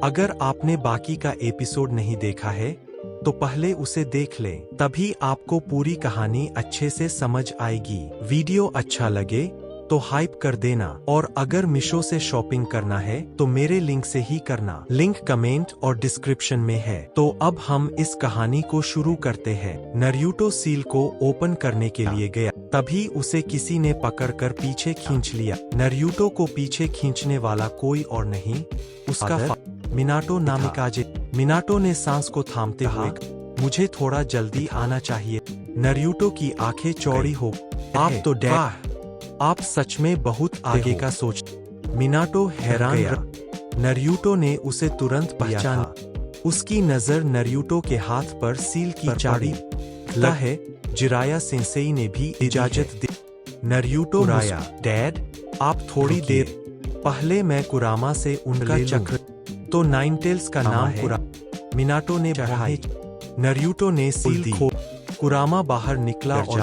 अगर आपने बाकी का एपिसोड नहीं देखा है तो पहले उसे देख लें, तभी आपको पूरी कहानी अच्छे से समझ आएगी। वीडियो अच्छा लगे तो हाइप कर देना, और अगर मीशो से शॉपिंग करना है तो मेरे लिंक से ही करना। लिंक कमेंट और डिस्क्रिप्शन में है। तो अब हम इस कहानी को शुरू करते हैं। नारुतो सील को ओपन करने के लिए गया, तभी उसे किसी ने पकड़कर पीछे खींच लिया। नारुतो को पीछे खींचने वाला कोई और नहीं, उसका मिनाटो नामिकाजे। मिनाटो ने सांस को थामते हुए, मुझे थोड़ा जल्दी आना चाहिए। नारुतो की आंखें चौड़ी हो, आप तो डैड, आप सच में बहुत आगे का सोच। मिनाटो हैरान रहा। नारुतो ने उसे तुरंत पहचाना। उसकी नजर नारुतो के हाथ पर सील की चाबी लगता है। जिराया सेंसेई ने भी इजाजत दी। नारुतो राया, डैड आप थोड़ी देर पहले मैं कुरामा से उनका चक्र, तो नाइन टेल्स का नाम कुरामा। मिनाटो ने बढ़ाई। नारुतो ने सील खोल। कुरामा बाहर निकला और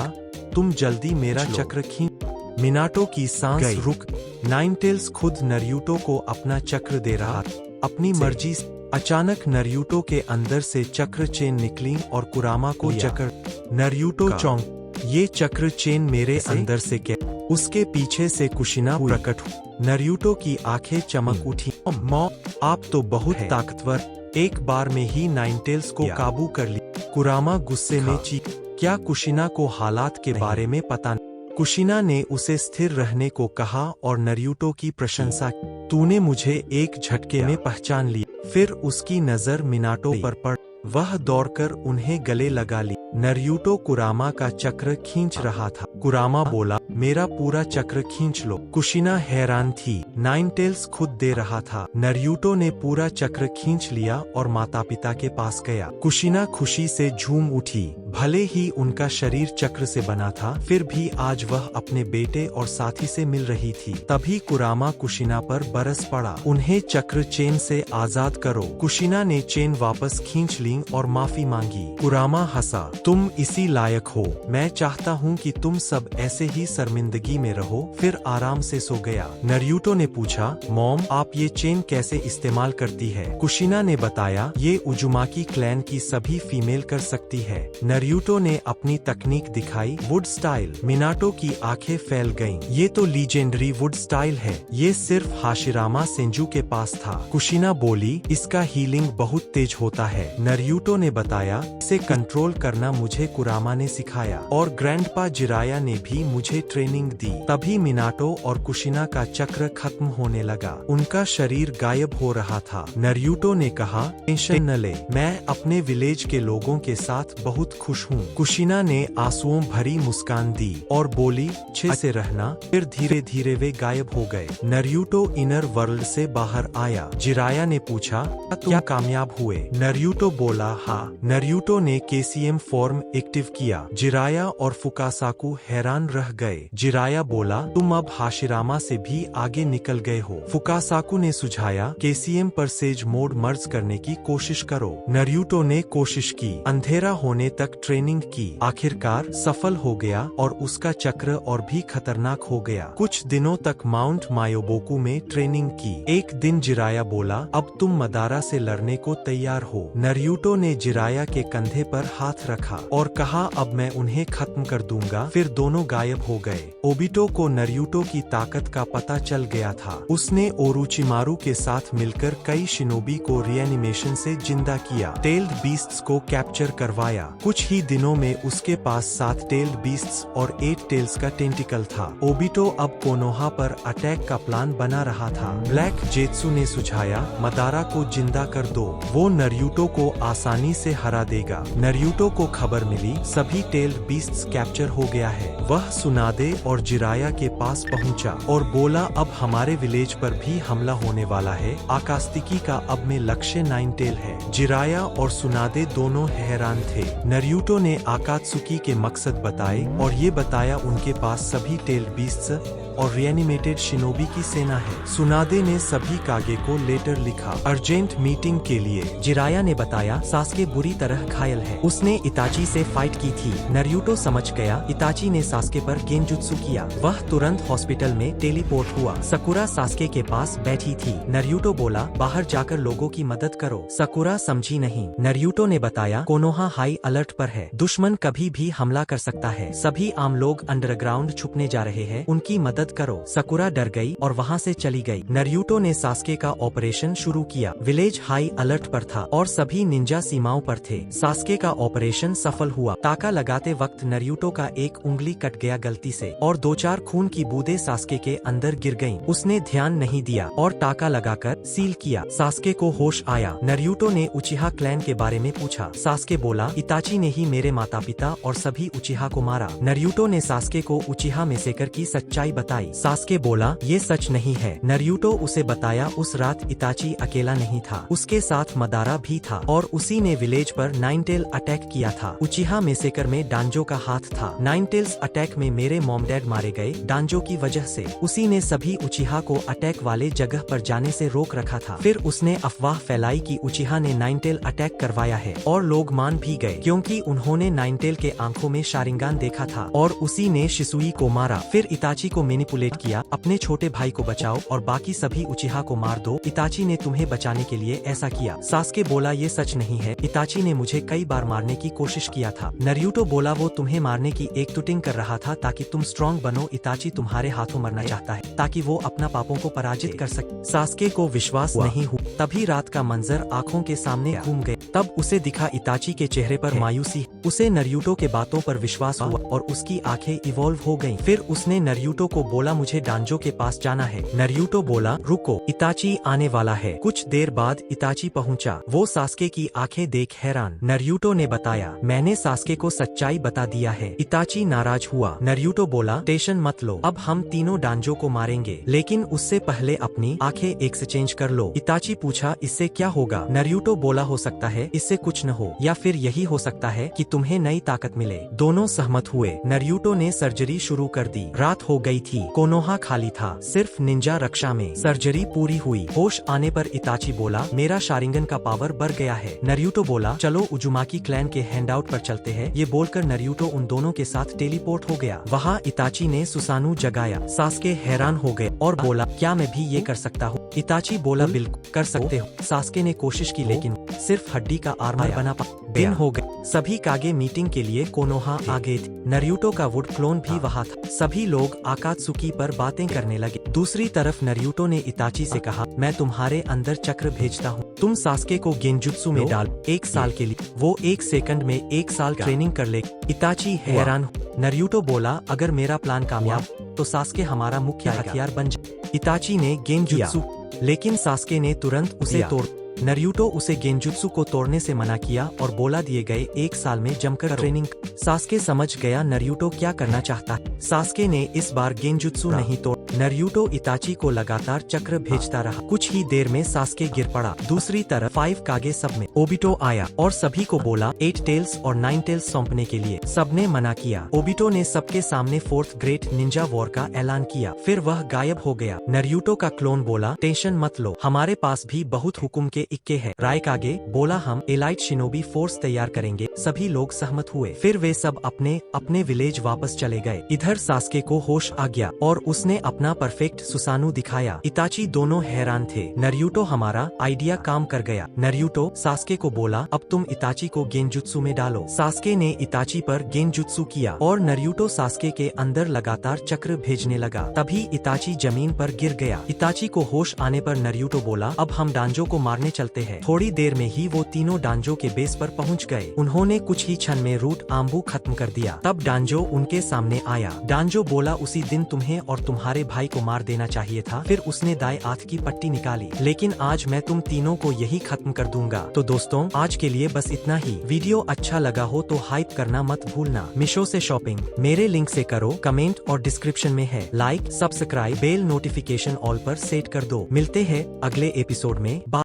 तुम जल्दी मेरा चक्र खींच। मिनाटो की सांस रुक। नाइन टेल्स खुद नारुतो को अपना चक्र दे रहा था, अपनी मर्जी से। अचानक नारुतो के अंदर से चक्र चेन निकली और कुरामा को जकड़। नारुतो चौंक, ये चक्र चेन मेरे अंदर से क्या? उसके पीछे से कुशिना प्रकट हुई। नारुतो की आंखें चमक उठी। मॉम, आप तो बहुत ताकतवर, एक बार में ही नाइन टेल्स को काबू कर ली। कुरामा गुस्से में चीख, क्या कुशिना को हालात के बारे में पता नहीं? कुशिना ने उसे स्थिर रहने को कहा और नारुतो की प्रशंसा की। तूने मुझे एक झटके में पहचान लिया। फिर उसकी नजर मिनाटो पर पड़, वह दौड़कर उन्हें गले लगा ली। नारुतो कुरामा का चक्र खींच रहा था। कुरामा बोला, मेरा पूरा चक्र खींच लो। कुशिना हैरान थी, नाइन टेल्स खुद दे रहा था। नारुतो ने पूरा चक्र खींच लिया और माता पिता के पास गया। कुशिना खुशी से झूम उठी। भले ही उनका शरीर चक्र से बना था, फिर भी आज वह अपने बेटे और साथी से मिल रही थी। तभी कुरामा कुशिना पर बरस पड़ा, उन्हें चक्र चेन से आजाद करो। कुशिना ने चेन वापस खींच ली और माफी मांगी। कुरामा हंसा, तुम इसी लायक हो। मैं चाहता हूँ कि तुम सब ऐसे ही शर्मिंदगी में रहो। फिर आराम से सो गया। नारुतो ने पूछा, मॉम आप ये चेन कैसे इस्तेमाल करती है? कुशिना ने बताया, ये उजुमाकी क्लैन की सभी फीमेल कर सकती है। नारुतो ने अपनी तकनीक दिखाई, वुड स्टाइल। मिनाटो की आंखें फैल गईं। ये तो लीजेंडरी वुड स्टाइल है, ये सिर्फ हाशिरामा सेंजू के पास था। कुशिना बोली, इसका हीलिंग बहुत तेज होता है। नारुतो ने बताया, इसे कंट्रोल करना मुझे कुरामा ने सिखाया, और ग्रैंडपा जिराया ने भी मुझे ट्रेनिंग दी। तभी मिनाटो और कुशिना का चक्र खत्म होने लगा, उनका शरीर गायब हो रहा था। नारुतो ने कहा, टेंशन न ले, मैं अपने विलेज के लोगों के साथ बहुत खुश हूँ। कुशिना ने आंसुओं भरी मुस्कान दी और बोली, अच्छे से रहना। फिर धीरे धीरे वे गायब हो गए। नारुतो इनर वर्ल्ड से बाहर आया। जिराया ने पूछा, क्या कामयाब हुए? नारुतो बोला, हाँ। नारुतो ने केसीएम फॉर्म एक्टिव किया। जिराया और फुकासाकु हैरान रह गए। जिराया बोला, तुम अब हाशिरामा से भी आगे निकल गए हो। फुकासाकु ने सुझाया, केसीएम पर सेज मोड मर्ज करने की कोशिश करो। नारुतो ने कोशिश की, अंधेरा होने तक ट्रेनिंग की, आखिरकार सफल हो गया और उसका चक्र और भी खतरनाक हो गया। कुछ दिनों तक माउंट मायोबोकू में ट्रेनिंग की। एक दिन जिराया बोला, अब तुम मदारा से लड़ने को तैयार हो। नारुतो ने जिराया के कंधे पर हाथ रखा और कहा, अब मैं उन्हें खत्म कर दूंगा। फिर दोनों गायब हो गए। ओबिटो को नारुतो की ताकत का पता चल गया था। उसने ओरुचिमारू के साथ मिलकर कई शिनोबी को रिएनिमेशन से जिंदा किया। टेल्ड बीस्ट्स को कैप्चर करवाया। कुछ ही दिनों में उसके पास 7 टेल्ड बीस्ट्स और 8 टेल्स का टेंटिकल था। ओबिटो अब कोनोहा पर अटैक का प्लान बना रहा था। ब्लैक जेत्सु ने सुझाया, मदारा को जिंदा कर दो, वो नारुतो को आसानी से हरा देगा। नारुतो को खबर मिली, सभी टेल्ड बीस्ट्स कैप्चर हो गया है। वह सुनादे और जिराया के पास पहुंचा और बोला, अब हमारे विलेज पर भी हमला होने वाला है। आकास्तिकी का अब में लक्ष्य नाइन टेल है। जिराया और सुनादे दोनों हैरान थे। नारुतो ने आकात्सुकी के मकसद बताए और ये बताया उनके पास सभी टेल्ड बीस्ट्स और रिएनिमेटेड शिनोबी की सेना है। सुनादे ने सभी कागे को लेटर लिखा अर्जेंट मीटिंग के लिए। जिराया ने बताया सास्के बुरी तरह घायल है, उसने इताची से फाइट की थी। नरूटो समझ गया इताची ने सास्के पर गेंजुत्सु किया। वह तुरंत हॉस्पिटल में टेलीपोर्ट हुआ। सकुरा सास्के के पास बैठी थी। नरूटो बोला बाहर जाकर लोगों की मदद करो। सकुरा समझी नहीं। नरूटो ने बताया कोनोहा हाई अलर्ट पर है, दुश्मन कभी भी हमला कर सकता है। सभी आम लोग अंडरग्राउंड छुपने जा रहे हैं, उनकी मदद करो। सकुरा डर गई और वहाँ से चली गई। नरूटो ने सास्के का ऑपरेशन शुरू किया। विलेज हाई अलर्ट पर था और सभी निंजा सीमाओं पर थे। सास्के का ऑपरेशन सफल हुआ। टाका लगाते वक्त नरूटो का एक उंगली कट गया गलती से और 2-4 खून की बूंदें सास्के के अंदर गिर गईं। उसने ध्यान नहीं दिया और टाका लगाकर सील किया। सास्के को होश आया। नरूटो ने उचिहा क्लैन के बारे में पूछा। सास्के बोला इताची ने ही मेरे माता पिता और सभी उचिहा को मारा। नरूटो ने सास्के को उचिहा मेसेकर की सच्चाई बताई। सास्के बोला ये सच नहीं है। नरूटो उसे बताया उस रात इताची अकेला नहीं था, उसके साथ मदारा भी था और उसी ने विलेज पर नाइनटेल अटैक किया था। उचिहा मेसेकर में डांजो का हाथ था। नाइनटेल्स अटैक में मेरे मॉम डैड मारे गए डांजो की वजह से। उसी ने सभी उचिहा को अटैक वाले जगह पर जाने से रोक रखा था। फिर उसने अफवाह फैलाई कि उचिहा ने नाइनटेल अटैक करवाया है और लोग मान भी गए क्योंकि उन्होंने नाइनटेल के आंखों में शारिंगान देखा था और उसी ने शिसुई को मारा। फिर इताची को मैनिपुलेट किया, अपने छोटे भाई को बचाओ और बाकी सभी उचिहा को मार दो, इताची ने तुम्हें बचाने के लिए ऐसा किया। सास्के बोला ये सच नहीं है, इताची ने मुझे कई बार मारने की कोशिश किया था। नरूटो बोला वो तुम्हें मारने की एक टूटिंग कर रहा था ताकि तुम स्ट्रॉन्ग बनो, इताची तुम्हारे हाथों मरना चाहता है ताकि वो अपना पापों को पराजित कर सके। सास्के को विश्वास नहीं हुआ। तभी रात का मंजर आंखों के सामने घूम गए। तब उसे दिखा इताची के चेहरे पर मायूसी। उसे नरूटो के बातों पर विश्वास हुआ और उसकी आंखें इवॉल्व हो गईं। फिर उसने नरूटो को बोला मुझे डांजो के पास जाना है। नरूटो बोला रुको, इताची आने वाला है। कुछ देर बाद इताची पहुंचा। वो सास्के की आंखें देख हैरान। नरूटो ने बताया मैंने सास्के को सच्चाई बता दिया है। इताची नाराज हुआ। नरूटो बोला टेंशन मत लो, अब हम तीनों डांजो को मारेंगे, लेकिन उससे पहले अपनी आंखें एक्सचेंज कर लो। इताची पूछा इससे क्या होगा? नरूटो बोला हो सकता है इससे कुछ न हो, या फिर यही हो सकता है कि तुम्हें नई ताकत मिले। दोनों सहमत हुए। नरूटो ने सर्जरी शुरू कर दी। रात हो गई थी। कोनोहा खाली था, सिर्फ निंजा रक्षा में। सर्जरी पूरी हुई। होश आने पर इताची बोला मेरा शारिंगन का पावर बढ़ गया है। नरूटो बोला चलो उजुमाकी क्लैन के हैंडआउट पर चलते हैं। ये बोलकर नरूटो उन दोनों के साथ टेलीपोर्ट हो गया। वहाँ इताची ने सुसानु जगाया। सास्के हैरान हो गए और बोला क्या मैं भी ये कर सकता हूँ? इताची बोला बिल्कुल कर सकते हो। सास्के ने कोशिश की लेकिन सिर्फ हड्डी का आर्मर बना पा। दिन हो गए। सभी कागे मीटिंग के लिए कोनोहा आ गए थे। नरूटो का वुड क्लोन भी वहाँ था। सभी लोग आकात्सुकी पर बातें करने लगे। दूसरी तरफ नरूटो ने इताची से कहा मैं तुम्हारे अंदर चक्र भेजता हूँ, तुम सास्के को गेंजुत्सु में डाल 1 साल के लिए। वो 1 सेकंड में 1 साल ट्रेनिंग कर ले। इताची हैरान। नरूटो बोला अगर मेरा प्लान कामयाब तो सास्के हमारा मुख्य हथियार बन जाए। इताची ने गेंजुत्सु, लेकिन सास्के ने तुरंत उसे तोड़। नरूटो उसे गेंजुत्सु को तोड़ने से मना किया और बोला दिए गए 1 साल में जमकर ट्रेनिंग। सास्के समझ गया नरूटो क्या करना चाहता है। सास्के ने इस बार गेंजुत्सु नहीं तोड़। नरूटो इताची को लगातार चक्र भेजता रहा। कुछ ही देर में सास्के गिर पड़ा। दूसरी तरफ 5 कागे सब में ओबिटो आया और सभी को बोला 8 टेल्स और 9 टेल्स सौंपने के लिए। सबने मना किया। ओबिटो ने सबके सामने 4th ग्रेट निंजा वॉर का ऐलान किया। फिर वह गायब हो गया। नरूटो का क्लोन बोला टेंशन मत लो, हमारे पास भी बहुत हुकुम के इक्के है। रायकागे बोला हम एलाइट शिनोबी फोर्स तैयार करेंगे। सभी लोग सहमत हुए। फिर वे सब अपने अपने विलेज वापस चले गए। इधर सास्के को होश आ गया और उसने अपना परफेक्ट सुसानु दिखाया। इताची दोनों हैरान थे। नरूटो हमारा आइडिया काम कर गया। नरूटो सास्के को बोला अब तुम इताची को गेंजुत्सु में डालो। सास्के ने इताची पर गेंजुत्सु किया और नरूटो सास्के के अंदर लगातार चक्र भेजने लगा। तभी इताची जमीन पर गिर गया। इताची को होश आने पर नरूटो बोला अब हम डांजो को मारने चलते हैं। थोड़ी देर में ही वो तीनों डांजो के बेस पर पहुंच गए। उन्होंने कुछ ही क्षण में रूट आम्बू खत्म कर दिया। तब डांजो उनके सामने आया। डांजो बोला उसी दिन तुम्हें और तुम्हारे भाई को मार देना चाहिए था। फिर उसने दाएं हाथ की पट्टी निकाली, लेकिन आज मैं तुम तीनों को यही खत्म कर दूंगा। तो दोस्तों आज के लिए बस इतना ही। वीडियो अच्छा लगा हो तो हाइप करना मत भूलना। मीशो से शॉपिंग मेरे लिंक से करो, कमेंट और डिस्क्रिप्शन में है। Like, subscribe, bell notification all पर सेट कर दो। मिलते हैं अगले एपिसोड में।